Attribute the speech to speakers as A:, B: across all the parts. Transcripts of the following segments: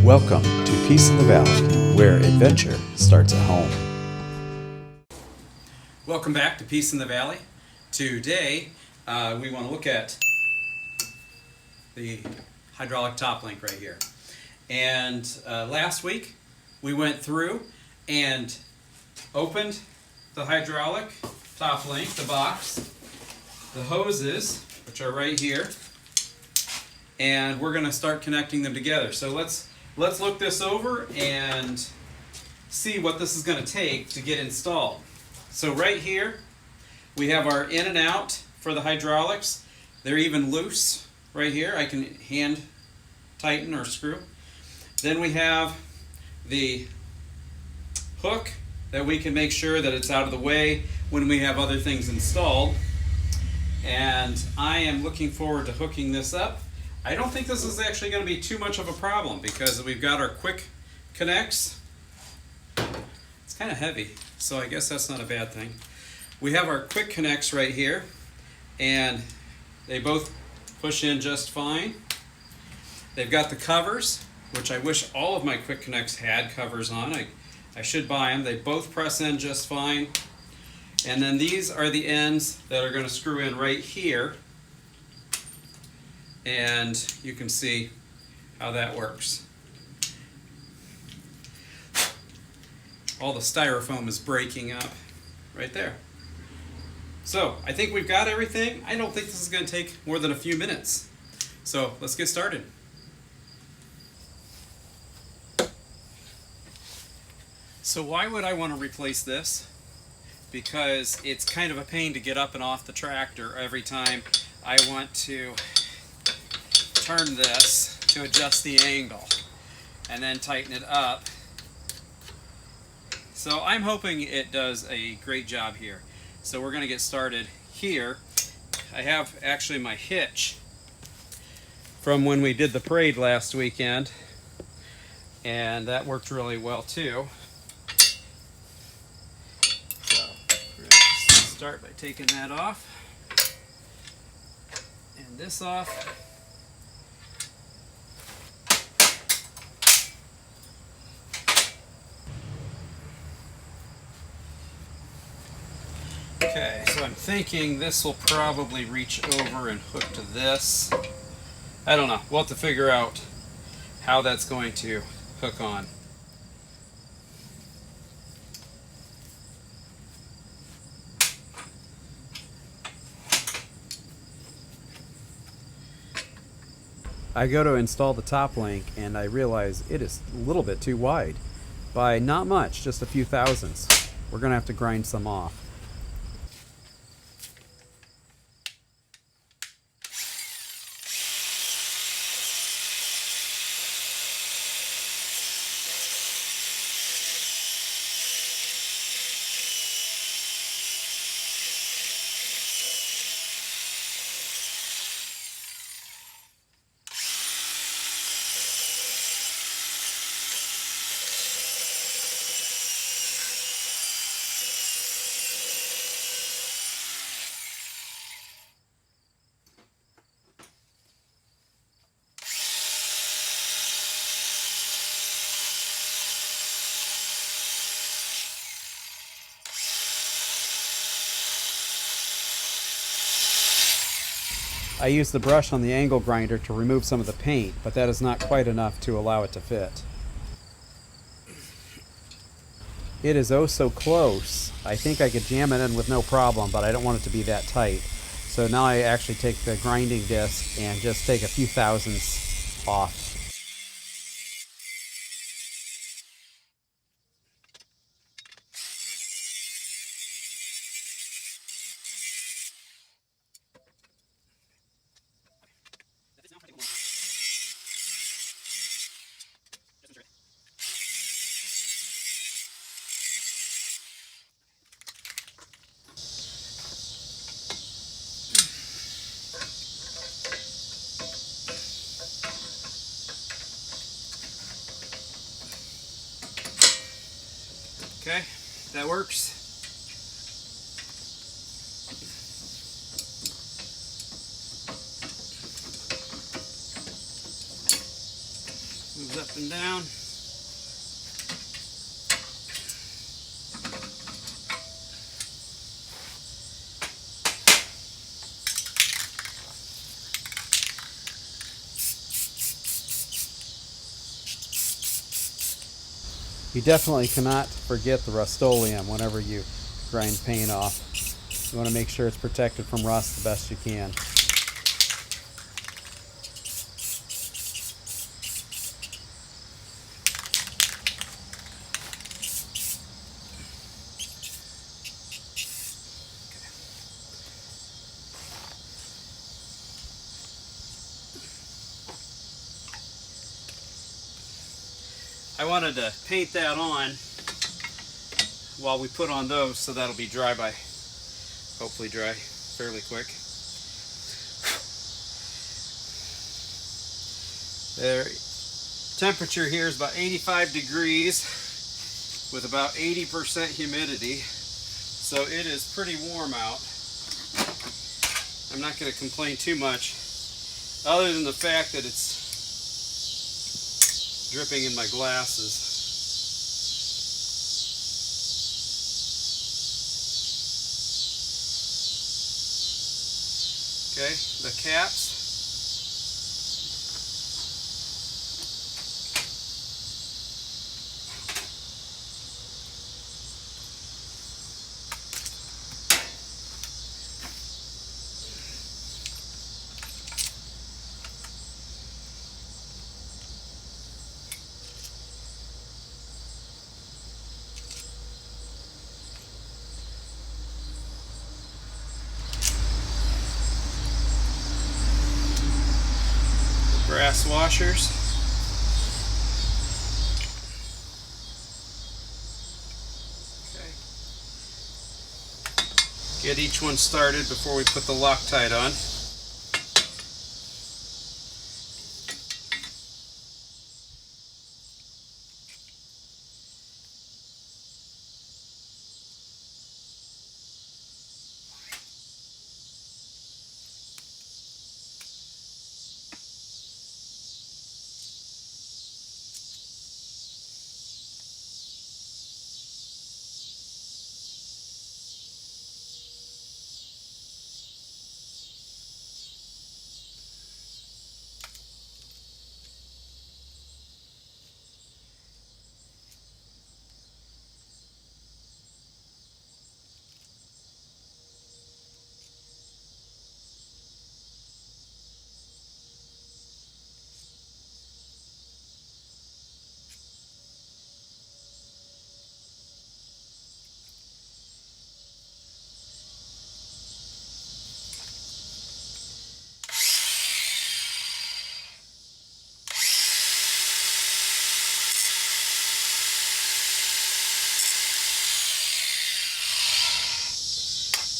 A: Welcome to Peace in the Valley, where adventure starts at home.
B: Welcome back to Peace in the Valley. Today we want to look at the hydraulic top link right here. And last week we went through and opened the hydraulic top link, the box, the hoses, which are right here, and we're going to start connecting them together. So let's look this over and see what this is going to take to get installed. So right here we have our in and out for the hydraulics. They're even loose right here. I can hand tighten or screw. Then we have the hook that we can make sure that it's out of the way when we have other things installed. And I am looking forward to hooking this up. I don't think this is actually going to be too much of a problem because we've got our quick connects. It's kind of heavy, so I guess that's not a bad thing. We have our quick connects right here, and they both push in just fine. They've got the covers, which I wish all of my quick connects had covers on. I should buy them. They both press in just fine. And then these are the ends that are going to screw in right here. And you can see how that works. All the styrofoam is breaking up right there. So I think we've got everything. I don't think this is going to take more than a few minutes. So let's get started. So why would I want to replace this? Because it's kind of a pain to get up and off the tractor every time I want to turn this to adjust the angle and then tighten it up. So I'm hoping it does a great job here. So we're going to get started here. I have actually my hitch from when we did the parade last weekend, and that worked really well too. So we're going to start by taking that off and this off. Okay, so I'm thinking this will probably reach over and hook to this. I don't know. We'll have to figure out how that's going to hook on.
A: I go to install the top link and I realize it is a little bit too wide. By not much, just a few thousandths. We're going to have to grind some off. I use the brush on the angle grinder to remove some of the paint, but that is not quite enough to allow it to fit. It is oh so close. I think I could jam it in with no problem, but I don't want it to be that tight. So now I actually take the grinding disc and just take a few thousandths off.
B: Okay, that works. Moves up and down.
A: You definitely cannot forget the Rust-Oleum whenever you grind paint off. You want to make sure it's protected from rust the best you can.
B: I wanted to paint that on while we put on those, so that'll be dry by, hopefully dry fairly quick. The temperature here is about 85 degrees with about 80% humidity, so it is pretty warm out. I'm not going to complain too much, other than the fact that it's dripping in my glasses. Okay, the caps. Brass washers. Okay. Get each one started before we put the Loctite on.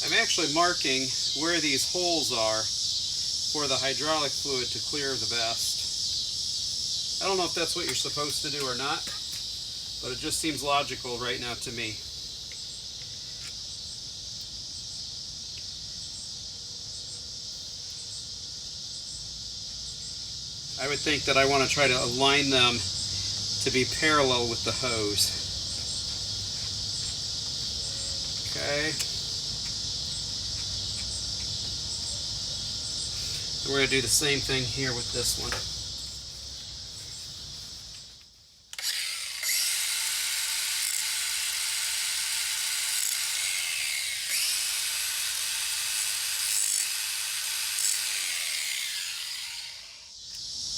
B: I'm actually marking where these holes are for the hydraulic fluid to clear the vest. I don't know if that's what you're supposed to do or not, but it just seems logical right now to me. I would think that I want to try to align them to be parallel with the hose. Okay. We're going to do the same thing here with this one.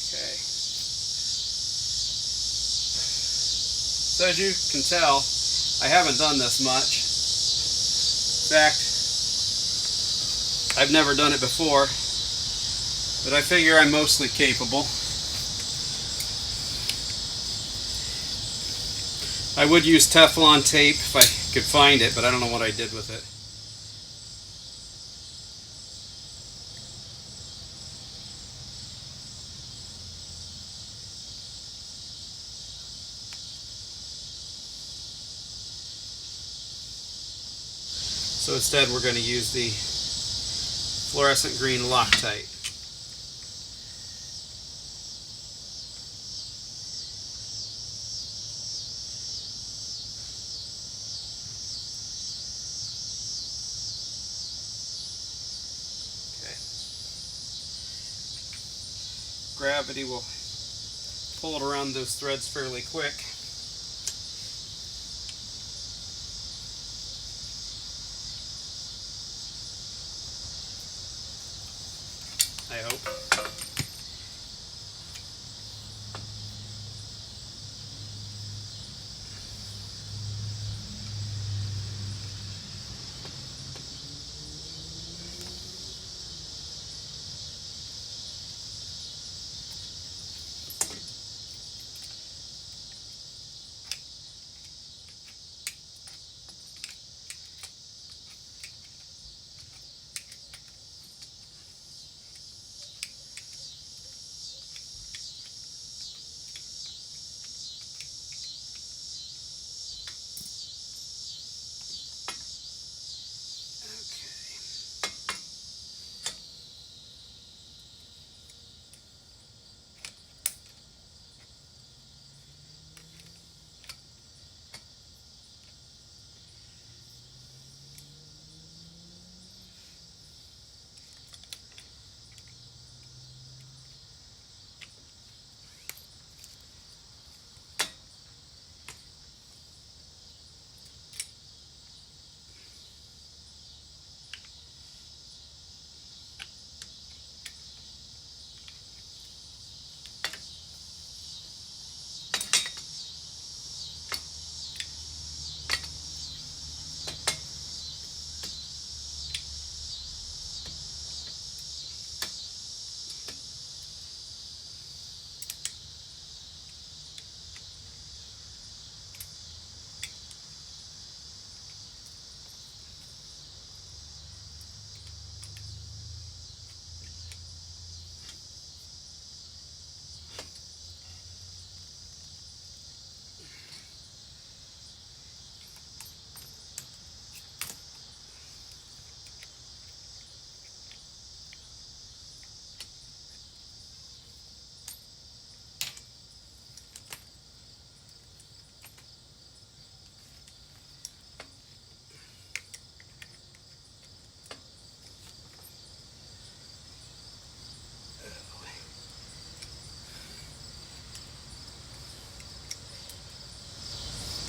B: Okay. So as you can tell, I haven't done this much. In fact, I've never done it before. But I figure I'm mostly capable. I would use Teflon tape if I could find it, but I don't know what I did with it. So instead we're going to use the fluorescent green Loctite. gravity will pull it around those threads fairly quick. I hope.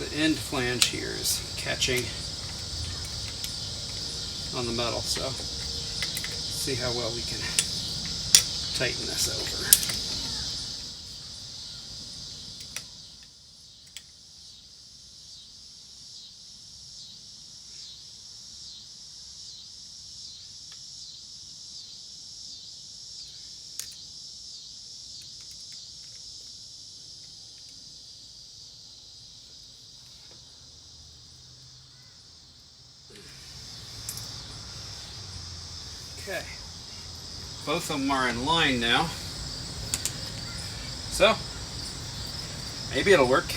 B: The end flange here is catching on the metal, so see how well we can tighten this over. Okay, both of them are in line now, so maybe it'll work.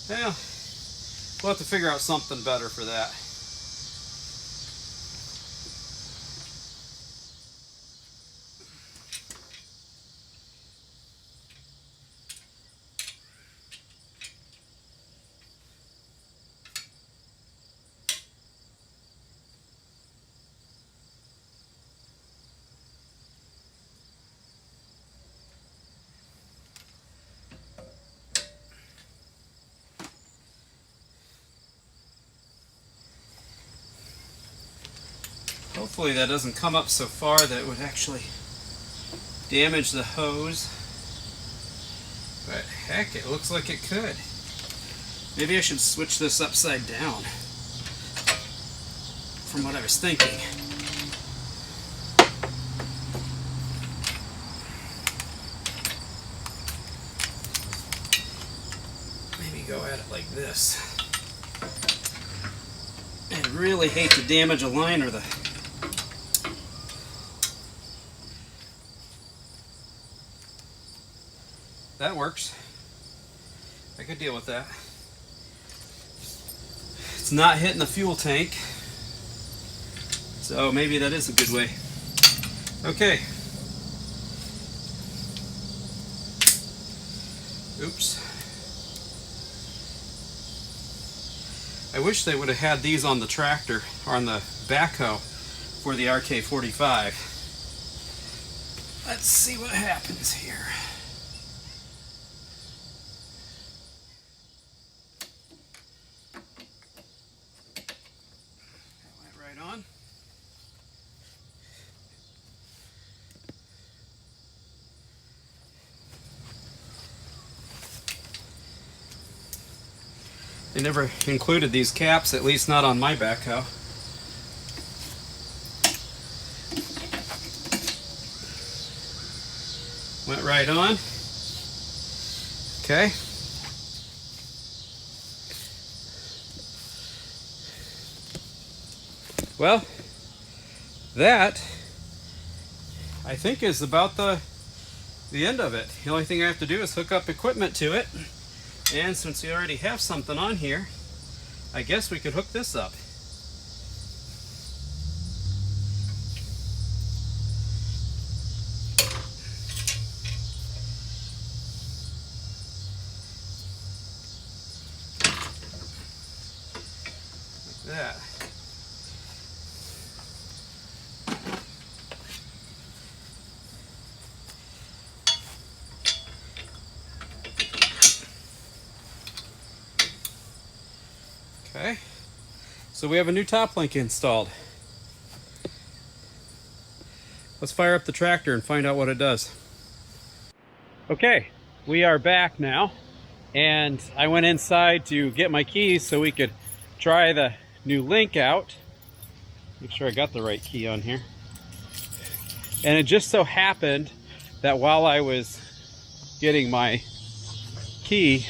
B: Well, we'll have to figure out something better for that. Hopefully that doesn't come up so far that it would actually damage the hose. But heck, it looks like it could. Maybe I should switch this upside down. from what I was thinking. Maybe go at it like this. I really hate to damage a line or the... That works. I could deal with that. It's not hitting the fuel tank, so maybe that is a good way. Okay. Oops. I wish they would have had these on the tractor, or on the backhoe for the RK25. Let's see what happens here. That went right on. They never included these caps, at least not on my backhoe. Went right on. Okay. Well, that I think is about the end of it. The only thing I have to do is hook up equipment to it. And since we already have something on here, I guess we could hook this up. Like that. Okay, so we have a new top link installed. Let's fire up the tractor and find out what it does. Okay, we are back now, and I went inside to get my keys so we could try the new link out. Make sure I got the right key on here. And it just so happened that while I was getting my key,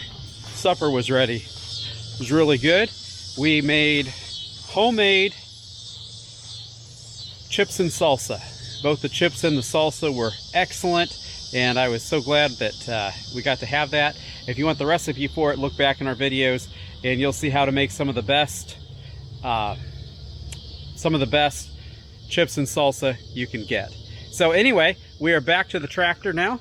B: supper was ready. It was really good. We made homemade chips and salsa. Both the chips and the salsa were excellent, and I was so glad that we got to have that. If you want the recipe for it, look back in our videos and you'll see how to make some of the best chips and salsa you can get. So anyway, we are back to the tractor now.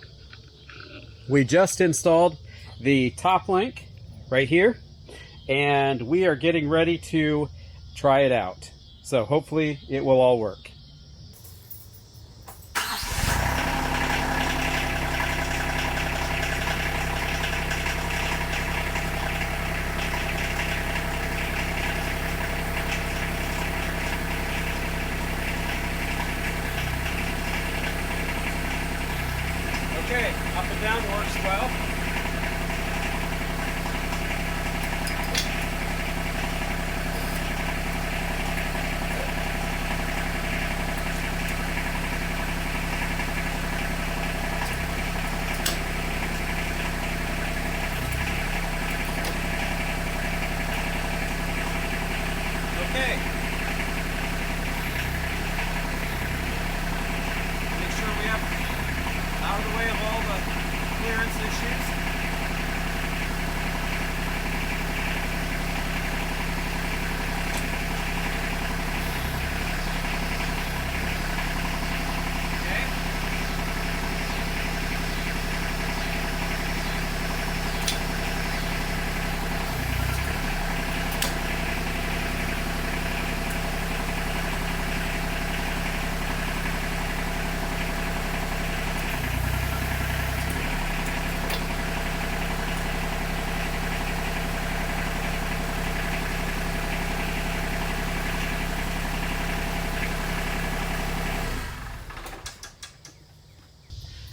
B: We just installed the top link right here, and we are getting ready to try it out. So hopefully it will all work. Okay, up and down works well. Okay. Make sure we have out of the way of all the clearance issues. Okay.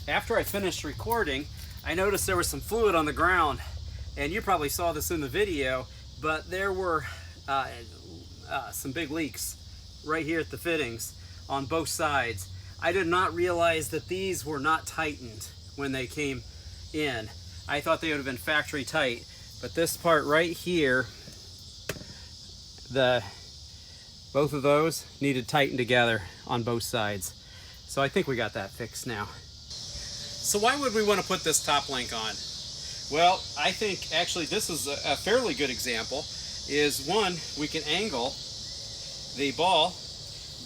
B: After I finished recording, I noticed there was some fluid on the ground, and you probably saw this in the video, but there were some big leaks
A: right here at the fittings on both sides. I did not realize that these were not tightened when they came in. I thought they would have been factory tight, but this part right here, both of those needed tightened together on both sides. So I think we got that fixed now. So why would we want to put this top link on? Well, I think actually this is a fairly good example. Is one, we can angle the ball,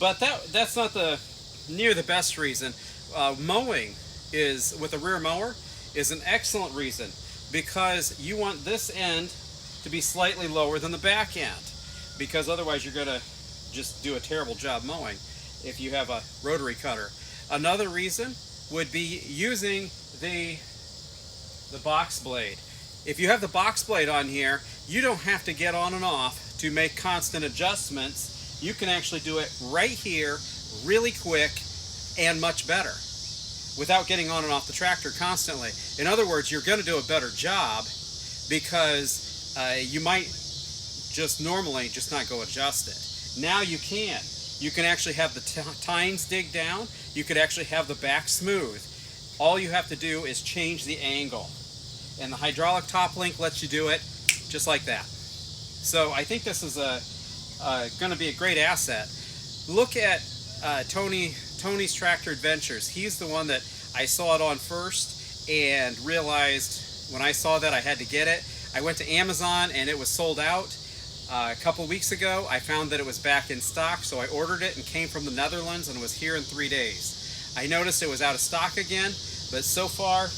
A: but that's not near the best reason. Mowing is with a rear mower is an excellent reason, because you want this end to be slightly lower than the back end, because otherwise you're going to just do a terrible job mowing if you have a rotary cutter. Another reason would be using the box blade. If you have the box blade on here, you don't have to get on and off to make constant adjustments. You can actually do it right here, really quick and much better, without getting on and off the tractor constantly. In other words, you're going to do a better job, because you might just normally just not go adjust it. Now you can. You can actually have the tines dig down. You could actually have the back smooth. All you have to do is change the angle. And the hydraulic top link lets you do it just like that. So I think this is going to be a great asset. Look at Tony's Tractor Adventures. He's the one that I saw it on first and realized when I saw that I had to get it. I went to Amazon and it was sold out. A couple weeks ago I found that it was back in stock, so I ordered it and came from the Netherlands and was here in 3 days. I noticed it was out of stock again, but so far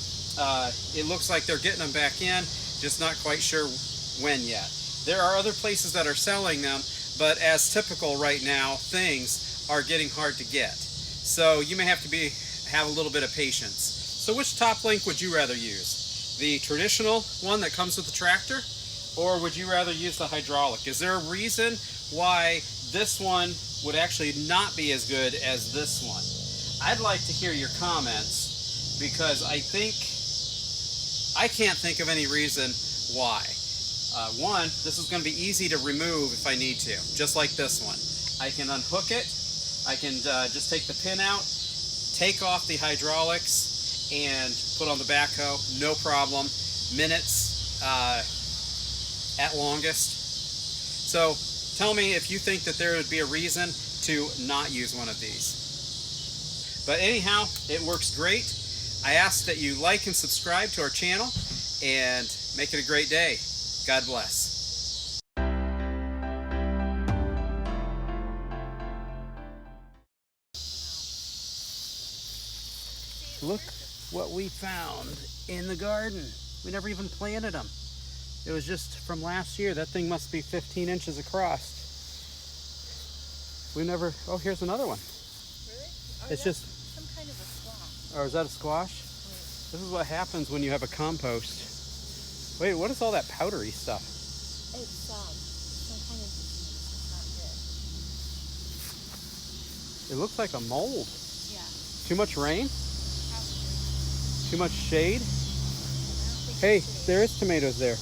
A: it looks like they're getting them back in, just not quite sure when yet. There are other places that are selling them, but as typical right now, things are getting hard to get. So you may have to have a little bit of patience. So which top link would you rather use? The traditional one that comes with the tractor, or would you rather use the hydraulic? Is there a reason why this one would actually not be as good as this one? I'd like to hear your comments, because I can't think of any reason why. One, this is going to be easy to remove if I need to, just like this one. I can unhook it, I can just take the pin out, take off the hydraulics, and put on the backhoe, no problem. Minutes at longest. So tell me if you think that there would be a reason to not use one of these. But anyhow, it works great. I ask that you like and subscribe to our channel, and make it a great day. God bless. Look what we found in the garden. We never even planted them. It was just from last year. That thing must be 15 inches across. We never, oh, here's another one.
C: Really? Oh,
A: It's just
C: some kind of a squash.
A: Or is that a squash? This is what happens when you have a compost. Wait, what is all that powdery stuff?
C: It's some kind of disease. It's not good.
A: It looks like a mold.
C: Yeah.
A: Too much rain?
C: Probably.
A: Too much shade?
C: I don't think
A: Hey,
C: it's
A: there is tomatoes there.